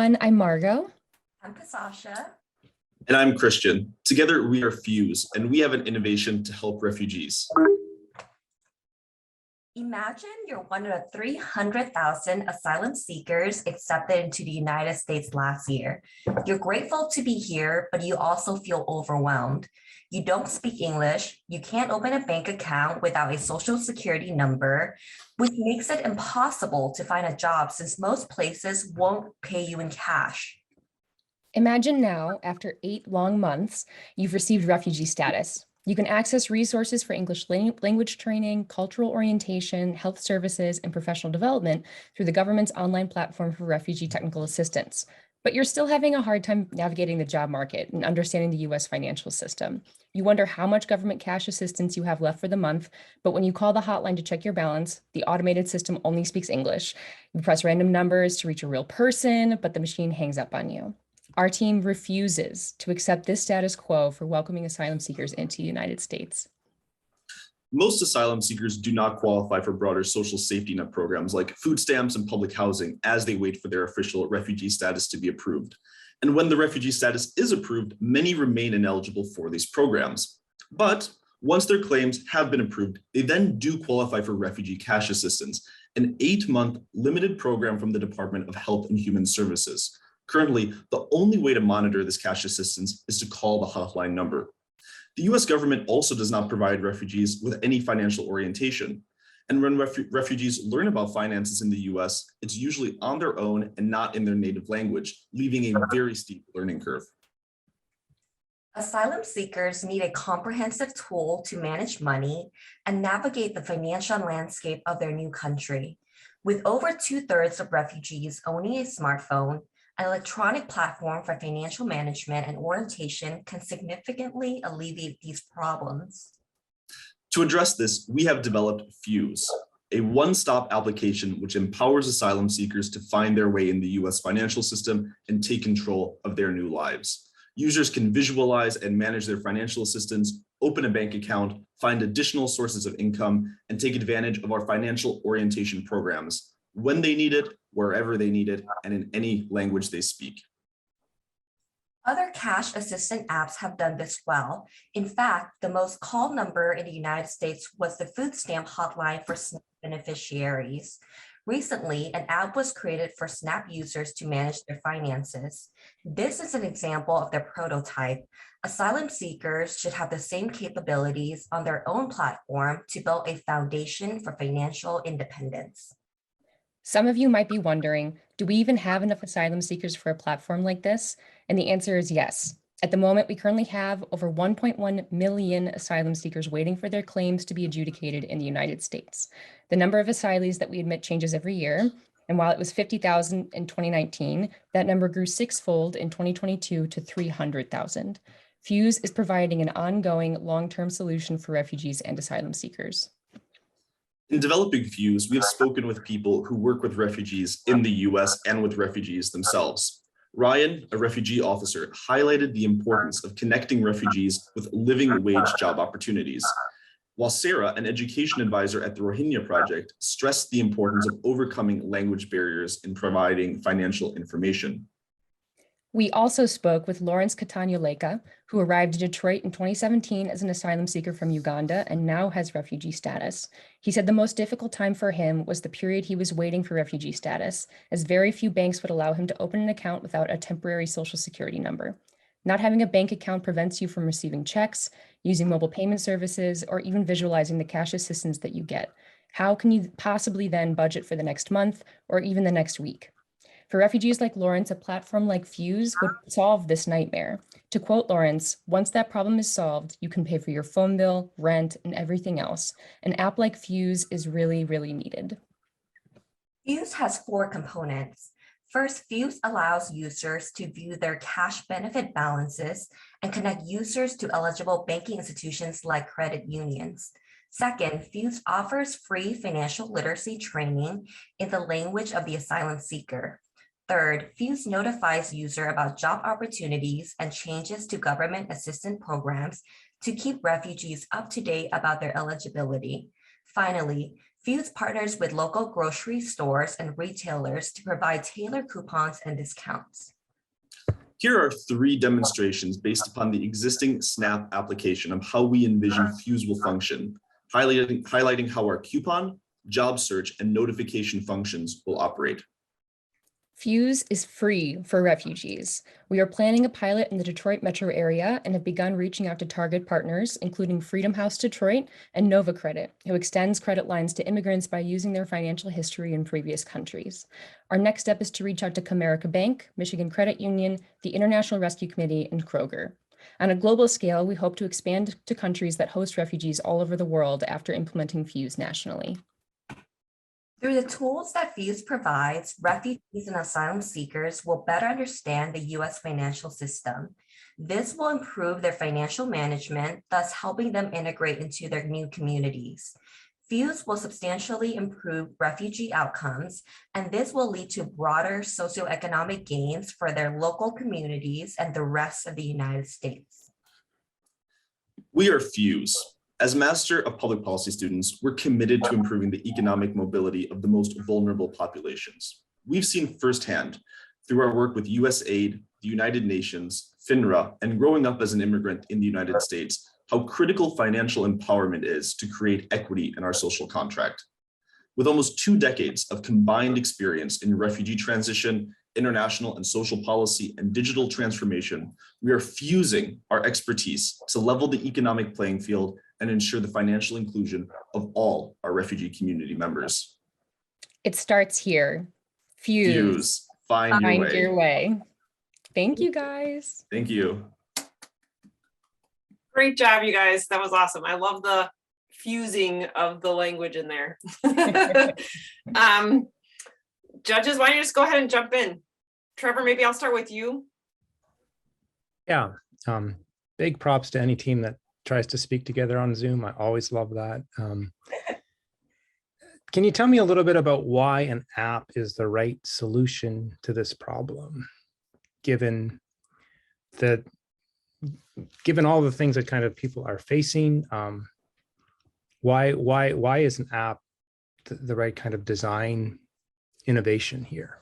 everyone. I'm Margot. I'm Kasasha. And I'm Christian. Together, we are Fuse, and we have an innovation to help refugees. Imagine you're one of the 300,000 asylum seekers accepted into the United States last year. You're grateful to be here, but you also feel overwhelmed. You don't speak English, you can't open a bank account without a social security number, which makes it impossible to find a job since most places won't pay you in cash. Imagine now, after 8 long months, you've received refugee status. You can access resources for English language training, cultural orientation, health services, and professional development through the government's online platform for refugee technical assistance. But you're still having a hard time navigating the job market and understanding the US financial system. You wonder how much government cash assistance you have left for the month, but when you call the hotline to check your balance, the automated system only speaks English. You press random numbers to reach a real person, but the machine hangs up on you. Our team refuses to accept this status quo for welcoming asylum seekers into the United States. Most asylum seekers do not qualify for broader social safety net programs like food stamps and public housing as they wait for their official refugee status to be approved. And when the refugee status is approved, many remain ineligible for these programs. But once their claims have been approved, they then do qualify for refugee cash assistance, an 8-month limited program from the Department of Health and Human Services. Currently, the only way to monitor this cash assistance is to call the hotline number. The US government also does not provide refugees with any financial orientation. And when refugees learn about finances in the US, it's usually on their own and not in their native language, leaving a very steep learning curve. Asylum seekers need a comprehensive tool to manage money and navigate the financial landscape of their new country. With over 2/3 of refugees owning a smartphone, an electronic platform for financial management and orientation can significantly alleviate these problems. To address this, we have developed Fuse, a one-stop application which empowers asylum seekers to find their way in the US financial system and take control of their new lives. Users can visualize and manage their financial assistance, open a bank account, find additional sources of income, and take advantage of our financial orientation programs when they need it, wherever they need it, and in any language they speak. Other cash assistant apps have done this well. In fact, the most called number in the United States was the food stamp hotline for SNAP beneficiaries. Recently, an app was created for SNAP users to manage their finances. This is an example of their prototype. Asylum seekers should have the same capabilities on their own platform to build a foundation for financial independence. Some of you might be wondering, do we even have enough asylum seekers for a platform like this? And the answer is yes. At the moment, we currently have over 1.1 million asylum seekers waiting for their claims to be adjudicated in the United States. The number of asylees that we admit changes every year, and while it was 50,000 in 2019, that number grew 6-fold in 2022 to 300,000. Fuse is providing an ongoing long-term solution for refugees and asylum seekers. In developing Fuse, we have spoken with people who work with refugees in the US and with refugees themselves. Ryan, a refugee officer, highlighted the importance of connecting refugees with living wage job opportunities, while Sarah, an education advisor at the Rohingya Project, stressed the importance of overcoming language barriers in providing financial information. We also spoke with Lawrence Catania-Leka, who arrived in Detroit in 2017 as an asylum seeker from Uganda and now has refugee status. He said the most difficult time for him was the period he was waiting for refugee status, as very few banks would allow him to open an account without a temporary social security number. Not having a bank account prevents you from receiving checks, using mobile payment services, or even visualizing the cash assistance that you get. How can you possibly then budget for the next month or even the next week? For refugees like Lawrence, a platform like Fuse would solve this nightmare. To quote Lawrence, once that problem is solved, you can pay for your phone bill, rent, and everything else. An app like Fuse is really, really needed. Fuse has 4 components. First, Fuse allows users to view their cash benefit balances and connect users to eligible banking institutions like credit unions. Second, Fuse offers free financial literacy training in the language of the asylum seeker. Third, Fuse notifies user about job opportunities and changes to government assistance programs to keep refugees up to date about their eligibility. Finally, Fuse partners with local grocery stores and retailers to provide tailored coupons and discounts. Here are 3 demonstrations based upon the existing SNAP application of how we envision Fuse will function, highlighting how our coupon, job search, and notification functions will operate. Fuse is free for refugees. We are planning a pilot in the Detroit metro area and have begun reaching out to target partners, including Freedom House Detroit and Nova Credit, who extends credit lines to immigrants by using their financial history in previous countries. Our next step is to reach out to Comerica Bank, Michigan Credit Union, the International Rescue Committee, and Kroger. On a global scale, we hope to expand to countries that host refugees all over the world after implementing Fuse nationally. Through the tools that Fuse provides, refugees and asylum seekers will better understand the U.S. financial system. This will improve their financial management, thus helping them integrate into their new communities. Fuse will substantially improve refugee outcomes, and this will lead to broader socioeconomic gains for their local communities and the rest of the United States. We are Fuse. As Master of Public Policy students, we're committed to improving the economic mobility of the most vulnerable populations. We've seen firsthand through our work with USAID, the United Nations, FINRA, and growing up as an immigrant in the United States, how critical financial empowerment is to create equity in our social contract. With almost 2 decades of combined experience in refugee transition, international and social policy, and digital transformation, we are fusing our expertise to level the economic playing field and ensure the financial inclusion of all our refugee community members. It starts here. Fuse. Find your way. Thank you, guys. Thank you. Great job, you guys. That was awesome. I love the fusing of the language in there. Judges, why don't you just go ahead and jump in? Trevor, maybe I'll start with you. Yeah, big props to any team that tries to speak together on Zoom. I always love that. Can you tell me a little bit about why an app is the right solution to this problem, given all the things that kind of people are facing? Why is an app the right kind of design innovation here?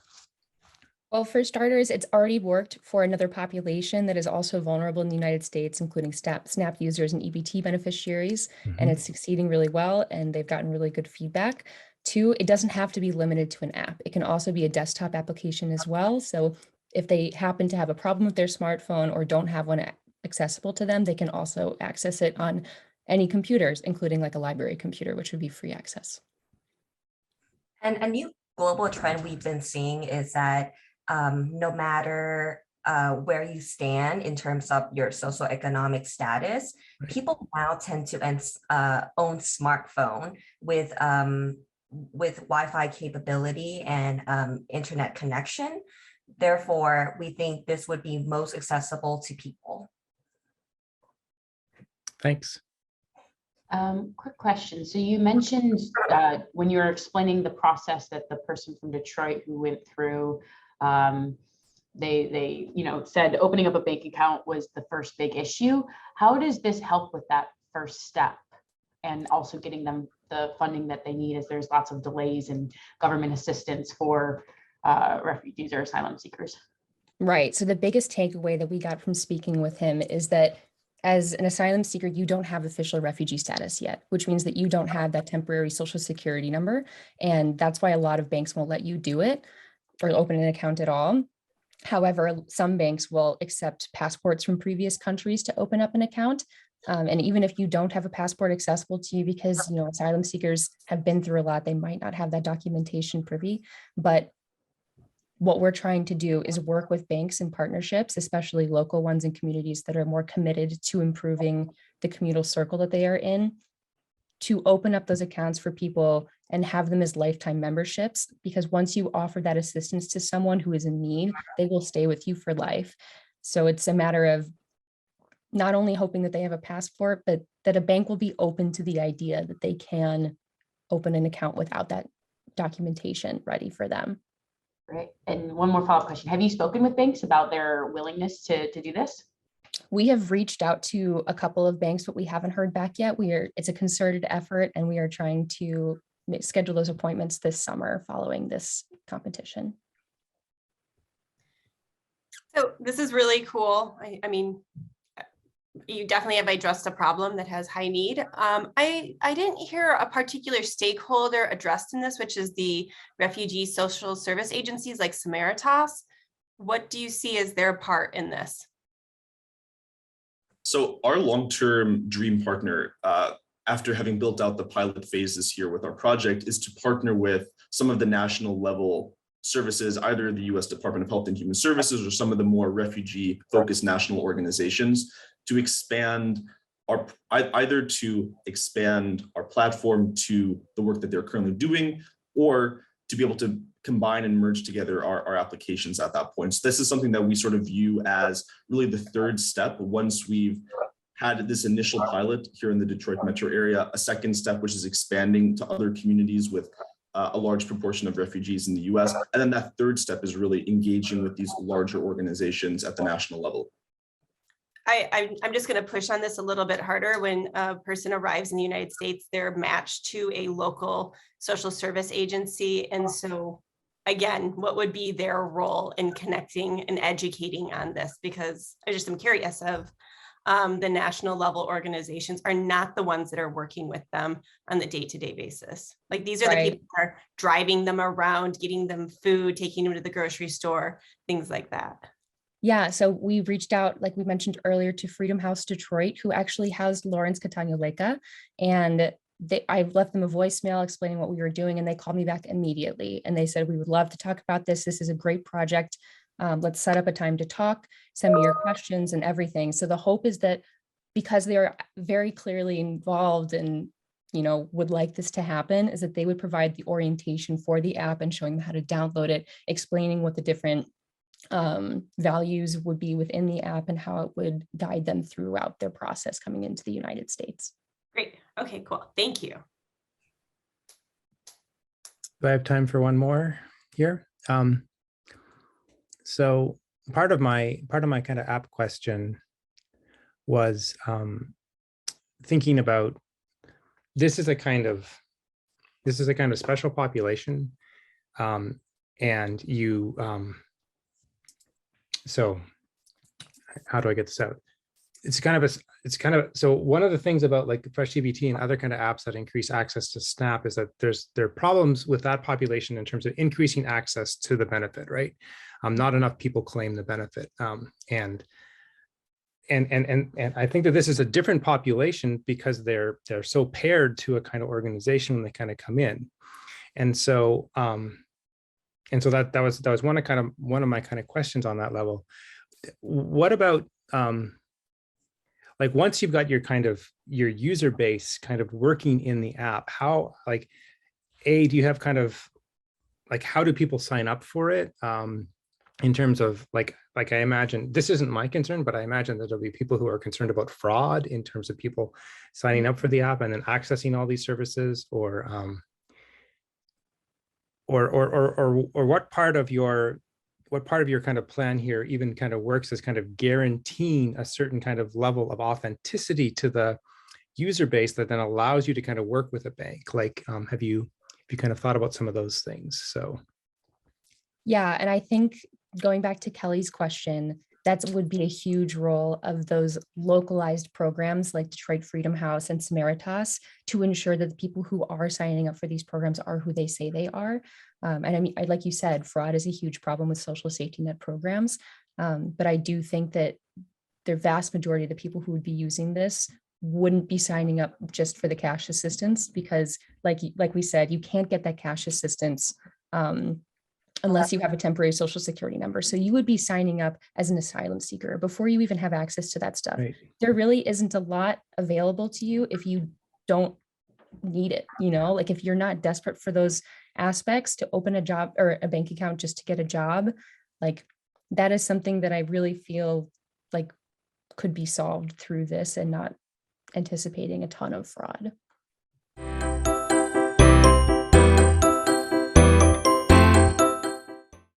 Well, for starters, it's already worked for another population that is also vulnerable in the United States, including SNAP users and EBT beneficiaries, and it's succeeding really well, and they've gotten really good feedback. 2, it doesn't have to be limited to an app. It can also be a desktop application as well. So if they happen to have a problem with their smartphone or don't have one accessible to them, they can also access it on any computers, including like a library computer, which would be free access. And a new global trend we've been seeing is that no matter where you stand in terms of your socioeconomic status, people now tend to own smartphone with Wi-Fi capability and internet connection. Therefore, we think this would be most accessible to people. Thanks. Quick question. So you mentioned when you were explaining the process that the person from Detroit who went through, they said opening up a bank account was the first big issue. How does this help with that first step and also getting them the funding that they need, as there's lots of delays in government assistance for refugees or asylum seekers? Right. So the biggest takeaway that we got from speaking with him is that as an asylum seeker, you don't have official refugee status yet, which means that you don't have that temporary social security number. And that's why a lot of banks won't let you do it or open an account at all. However, some banks will accept passports from previous countries to open up an account. And even if you don't have a passport accessible to you, because asylum seekers have been through a lot, they might not have that documentation privy. But what we're trying to do is work with banks and partnerships, especially local ones and communities that are more committed to improving the communal circle that they are in, to open up those accounts for people and have them as lifetime memberships. Because once you offer that assistance to someone who is in need, they will stay with you for life. So it's a matter of not only hoping that they have a passport, but that a bank will be open to the idea that they can open an account without that documentation ready for them. Great. And one more follow-up question. Have you spoken with banks about their willingness to do this? We have reached out to a couple of banks, but we haven't heard back yet. It's a concerted effort, and we are trying to schedule those appointments this summer following this competition. So this is really cool. I mean, you definitely have addressed a problem that has high need. I didn't hear a particular stakeholder addressed in this, which is the refugee social service agencies like Samaritas. What do you see as their part in this? So our long-term dream partner, after having built out the pilot phases here with our project, is to partner with some of the national level services, either the US Department of Health and Human Services or some of the more refugee-focused national organizations, to expand our, either to expand our platform to the work that they're currently doing, or to be able to combine and merge together our applications at that point. So this is something that we sort of view as really the third step. Once we've had this initial pilot here in the Detroit metro area, a second step, which is expanding to other communities with a large proportion of refugees in the US. And then that third step is really engaging with these larger organizations at the national level. I'm just going to push on this a little bit harder. When a person arrives in the United States, they're matched to a local social service agency. And so again, what would be their role in connecting and educating on this? Because I just am curious of the national level organizations are not the ones that are working with them on the day-to-day basis. Like these are the people that are driving them around, getting them food, taking them to the grocery store, things like that. Yeah, so we reached out, like we mentioned earlier, to Freedom House Detroit, who actually housed Lawrence Catania-Leka, and I left them a voicemail explaining what we were doing, and they called me back immediately. And they said, we would love to talk about this. This is a great project. Let's set up a time to talk, send me your questions and everything. So the hope is that because they are very clearly involved and, you know, would like this to happen, is that they would provide the orientation for the app and showing them how to download it, explaining what the different values would be within the app and how it would guide them throughout their process coming into the United States. Great. Okay, cool. Thank you. Do I have time for one more here? So part of my kind of app question was thinking about this is a kind of special population, and you so how do I get this out? So one of the things about like FreshDBT and other kind of apps that increase access to SNAP is that there are problems with that population in terms of increasing access to the benefit, right? Not enough people claim the benefit. And I think that this is a different population because they're so paired to a kind of organization when they kind of come in. And so that was one of my kind of questions on that level. What about like once you've got your user base kind of working in the app, how do you have kind of like how do people sign up for it? In terms of like I imagine, this isn't my concern, but I imagine that there'll be people who are concerned about fraud in terms of people signing up for the app and then accessing all these services, or what part of your kind of plan here even kind of works as kind of guaranteeing a certain kind of level of authenticity to the user base that then allows you to kind of work with a bank? Like, have you kind of thought about some of those things? So. Yeah, and I think going back to Kelly's question, that would be a huge role of those localized programs like Detroit Freedom House and Samaritas to ensure that the people who are signing up for these programs are who they say they are. And I mean, like you said, fraud is a huge problem with social safety net programs. But I do think that the vast majority of the people who would be using this wouldn't be signing up just for the cash assistance, because like we said, you can't get that cash assistance unless you have a temporary social security number. So you would be signing up as an asylum seeker before you even have access to that stuff. Right. There really isn't a lot available to you if you don't need it, you know, like if you're not desperate for those aspects to open a job or a bank account just to get a job, like that is something that I really feel like could be solved through this and not anticipating a ton of fraud.